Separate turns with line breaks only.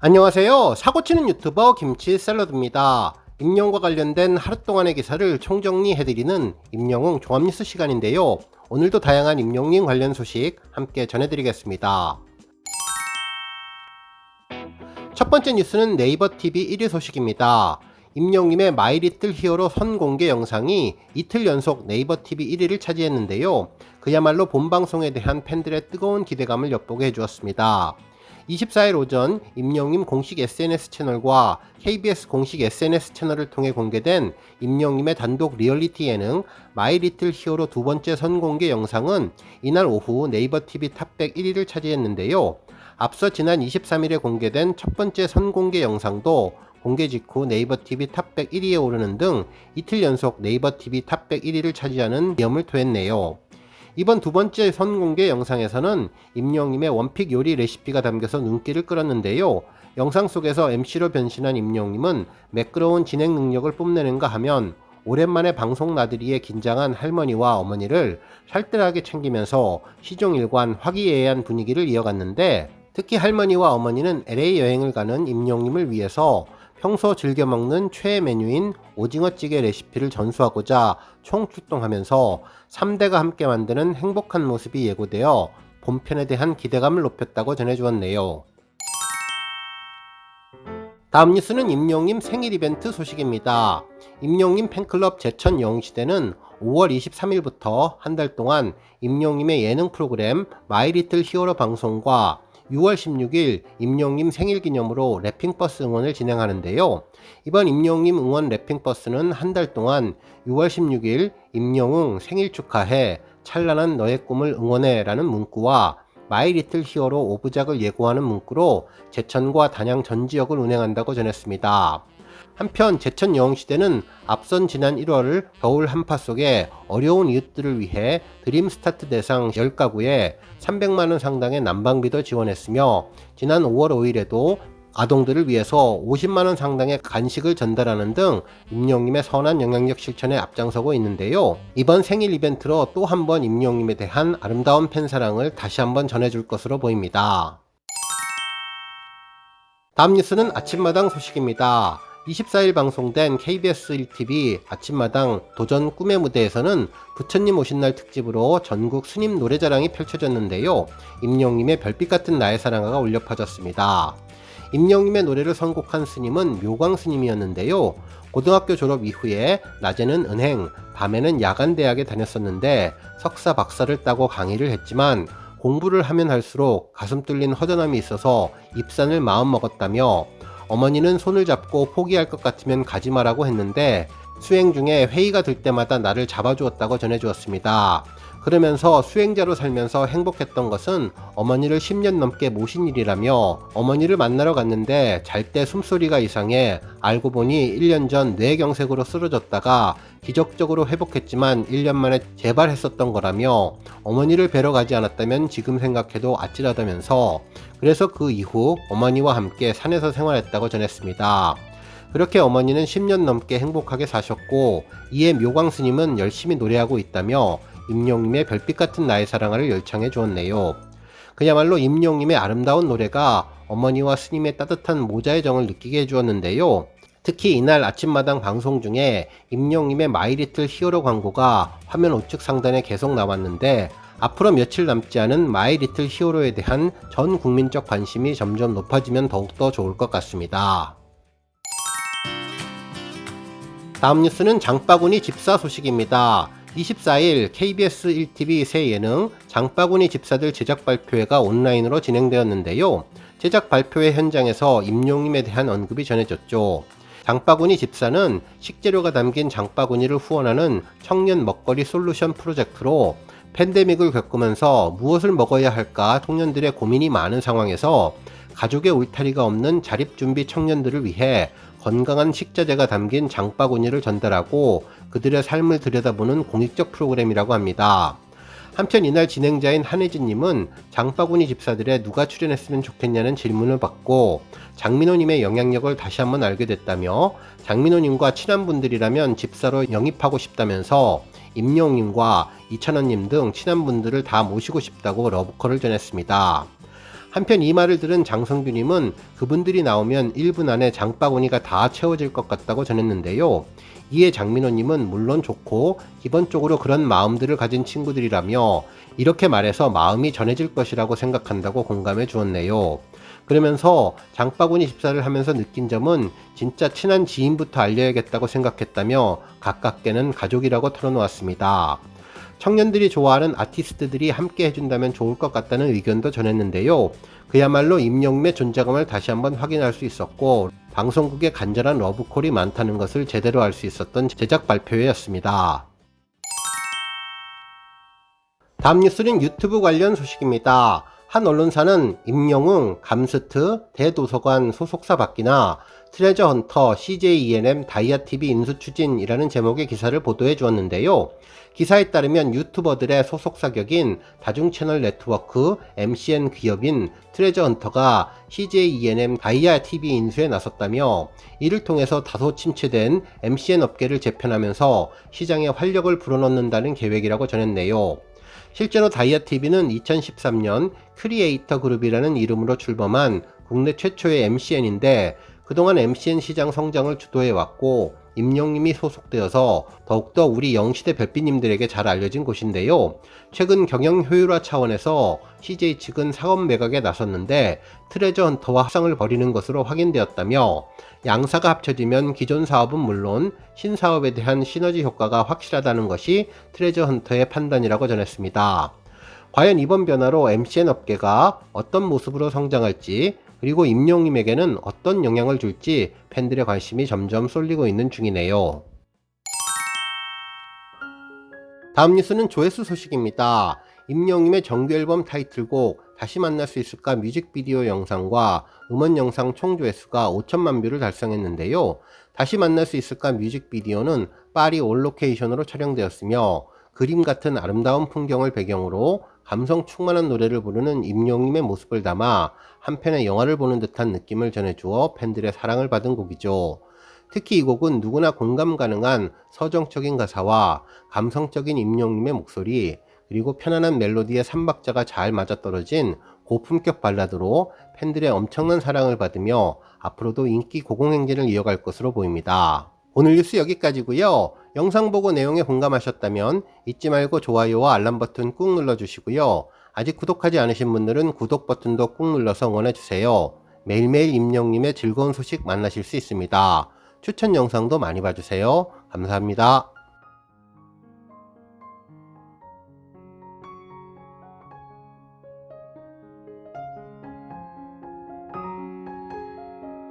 안녕하세요. 사고치는 유튜버 김치샐러드입니다. 임영웅과 관련된 하루 동안의 기사를 총정리해드리는 임영웅 종합뉴스 시간인데요. 오늘도 다양한 임영웅 관련 소식 함께 전해드리겠습니다. 첫 번째 뉴스는 네이버 TV 1위 소식입니다. 임영웅의 마이리틀 히어로 선공개 영상이 이틀 연속 네이버 TV 1위를 차지했는데요. 그야말로 본방송에 대한 팬들의 뜨거운 기대감을 엿보게 해주었습니다. 24일 오전 임영웅 공식 SNS 채널과 KBS 공식 SNS 채널을 통해 공개된 임영웅의 단독 리얼리티 예능 마이리틀 히어로 두 번째 선공개 영상은 이날 오후 네이버 TV 탑100 1위를 차지했는데요. 앞서 지난 23일에 공개된 첫 번째 선공개 영상도 공개 직후 네이버 TV 탑100 1위에 오르는 등 이틀 연속 네이버 TV 탑100 1위를 차지하는 위험을 토했네요. 이번 두 번째 선공개 영상에서는 임영웅의 원픽 요리 레시피가 담겨서 눈길을 끌었는데요. 영상 속에서 MC로 변신한 임영웅은 매끄러운 진행 능력을 뽐내는가 하면 오랜만에 방송 나들이에 긴장한 할머니와 어머니를 살뜰하게 챙기면서 시종일관 화기애애한 분위기를 이어갔는데, 특히 할머니와 어머니는 LA 여행을 가는 임영웅을 위해서 평소 즐겨 먹는 최애 메뉴인 오징어찌개 레시피를 전수하고자 총출동하면서 3대가 함께 만드는 행복한 모습이 예고되어 본편에 대한 기대감을 높였다고 전해주었네요. 다음 뉴스는 임영웅 생일 이벤트 소식입니다. 임영웅 팬클럽 제천 영웅시대는 5월 23일부터 한 달 동안 임영웅의 예능 프로그램 마이리틀 히어로 방송과 6월 16일 임영웅 생일 기념으로 래핑버스 응원을 진행하는데요. 이번 임영웅 응원 래핑버스는 한 달 동안 6월 16일 임영웅 생일 축하해 찬란한 너의 꿈을 응원해 라는 문구와 마이리틀 히어로 5부작을 예고하는 문구로 제천과 단양 전 지역을 운행한다고 전했습니다. 한편 제천 영웅시대는 앞선 지난 1월을 겨울 한파 속에 어려운 이웃들을 위해 드림스타트 대상 10가구에 300만원 상당의 난방비도 지원했으며, 지난 5월 5일에도 아동들을 위해서 50만원 상당의 간식을 전달하는 등 임영웅의 선한 영향력 실천에 앞장서고 있는데요. 이번 생일 이벤트로 또 한 번 임영웅에 대한 아름다운 팬사랑을 다시 한번 전해줄 것으로 보입니다. 다음 뉴스는 아침마당 소식입니다. 24일 방송된 KBS 1TV 아침마당 도전 꿈의 무대에서는 부처님 오신 날 특집으로 전국 스님 노래자랑이 펼쳐졌는데요. 임영웅의 별빛 같은 나의 사랑아가 울려 퍼졌습니다. 임영웅의 노래를 선곡한 스님은 묘광 스님이었는데요. 고등학교 졸업 이후에 낮에는 은행, 밤에는 야간대학에 다녔었는데 석사 박사를 따고 강의를 했지만 공부를 하면 할수록 가슴 뚫린 허전함이 있어서 입산을 마음먹었다며, 어머니는 손을 잡고 포기할 것 같으면 가지 마라고 했는데 수행 중에 회의가 들 때마다 나를 잡아주었다고 전해주었습니다. 그러면서 수행자로 살면서 행복했던 것은 어머니를 10년 넘게 모신 일이라며, 어머니를 만나러 갔는데 잘 때 숨소리가 이상해 알고 보니 1년 전 뇌경색으로 쓰러졌다가 기적적으로 회복했지만 1년 만에 재발했었던 거라며, 어머니를 뵈러 가지 않았다면 지금 생각해도 아찔하다면서, 그래서 그 이후 어머니와 함께 산에서 생활했다고 전했습니다. 그렇게 어머니는 10년 넘게 행복하게 사셨고, 이에 묘광 스님은 열심히 노래하고 있다며 임영웅의 별빛 같은 나의 사랑아를 열창해 주었네요. 그야말로 임영웅의 아름다운 노래가 어머니와 스님의 따뜻한 모자의 정을 느끼게 해주었는데요. 특히 이날 아침마당 방송 중에 임영웅의 마이리틀 히어로 광고가 화면 우측 상단에 계속 나왔는데, 앞으로 며칠 남지 않은 마이리틀 히어로에 대한 전 국민적 관심이 점점 높아지면 더욱더 좋을 것 같습니다. 다음 뉴스는 장바구니 집사 소식입니다. 24일 KBS 1TV 새 예능 장바구니 집사들 제작 발표회가 온라인으로 진행되었는데요. 제작 발표회 현장에서 임영웅에 대한 언급이 전해졌죠. 장바구니 집사는 식재료가 담긴 장바구니를 후원하는 청년 먹거리 솔루션 프로젝트로 팬데믹을 겪으면서 무엇을 먹어야 할까 청년들의 고민이 많은 상황에서 가족의 울타리가 없는 자립준비 청년들을 위해 건강한 식자재가 담긴 장바구니를 전달하고 그들의 삶을 들여다보는 공익적 프로그램이라고 합니다. 한편 이날 진행자인 한혜진님은 장바구니 집사들에 누가 출연했으면 좋겠냐는 질문을 받고 장민호님의 영향력을 다시 한번 알게 됐다며, 장민호님과 친한 분들이라면 집사로 영입하고 싶다면서 임영웅님과 이찬원님 등 친한 분들을 다 모시고 싶다고 러브콜을 전했습니다. 한편 이 말을 들은 장성규님은 그분들이 나오면 1분 안에 장바구니가 다 채워질 것 같다고 전했는데요. 이에 장민호님은 물론 좋고 기본적으로 그런 마음들을 가진 친구들이라며 이렇게 말해서 마음이 전해질 것이라고 생각한다고 공감해 주었네요. 그러면서 장바구니 집사를 하면서 느낀 점은 진짜 친한 지인부터 알려야겠다고 생각했다며 가깝게는 가족이라고 털어놓았습니다. 청년들이 좋아하는 아티스트들이 함께 해준다면 좋을 것 같다는 의견도 전했는데요. 그야말로 임영웅의 존재감을 다시 한번 확인할 수 있었고 방송국의 간절한 러브콜이 많다는 것을 제대로 알 수 있었던 제작 발표회였습니다. 다음 뉴스는 유튜브 관련 소식입니다. 한 언론사는 임영웅, 감스트, 대도서관 소속사 바뀌나 트레저 헌터, CJ ENM, 다이아TV 인수 추진이라는 제목의 기사를 보도해 주었는데요. 기사에 따르면 유튜버들의 소속사 격인 다중채널 네트워크, MCN 기업인 트레저 헌터가 CJ ENM, 다이아TV 인수에 나섰다며 이를 통해서 다소 침체된 MCN 업계를 재편하면서 시장에 활력을 불어넣는다는 계획이라고 전했네요. 실제로 다이아TV는 2013년 크리에이터 그룹이라는 이름으로 출범한 국내 최초의 MCN인데 그동안 MCN 시장 성장을 주도해왔고 임영웅님이 소속되어서 더욱더 우리 영시대 별빛님들에게 잘 알려진 곳인데요. 최근 경영 효율화 차원에서 CJ 측은 사업 매각에 나섰는데 트레저 헌터와 합상을 벌이는 것으로 확인되었다며 양사가 합쳐지면 기존 사업은 물론 신사업에 대한 시너지 효과가 확실하다는 것이 트레저 헌터의 판단이라고 전했습니다. 과연 이번 변화로 MCN 업계가 어떤 모습으로 성장할지 그리고 임영웅님에게는 어떤 영향을 줄지 팬들의 관심이 점점 쏠리고 있는 중이네요. 다음 뉴스는 조회수 소식입니다. 임영웅님의 정규앨범 타이틀곡 다시 만날 수 있을까 뮤직비디오 영상과 음원 영상 총 조회수가 5천만 뷰를 달성했는데요. 다시 만날 수 있을까 뮤직비디오는 파리 올 로케이션으로 촬영되었으며 그림 같은 아름다운 풍경을 배경으로 감성 충만한 노래를 부르는 임영웅님의 모습을 담아 한편의 영화를 보는 듯한 느낌을 전해주어 팬들의 사랑을 받은 곡이죠. 특히 이 곡은 누구나 공감 가능한 서정적인 가사와 감성적인 임영웅님의 목소리 그리고 편안한 멜로디의 3박자가 잘 맞아떨어진 고품격 발라드로 팬들의 엄청난 사랑을 받으며 앞으로도 인기 고공행진을 이어갈 것으로 보입니다. 오늘 뉴스 여기까지고요. 영상 보고 내용에 공감하셨다면 잊지 말고 좋아요와 알람 버튼 꾹 눌러주시고요. 아직 구독하지 않으신 분들은 구독 버튼도 꾹 눌러서 응원해주세요. 매일매일 임영웅님의 즐거운 소식 만나실 수 있습니다. 추천 영상도 많이 봐주세요. 감사합니다.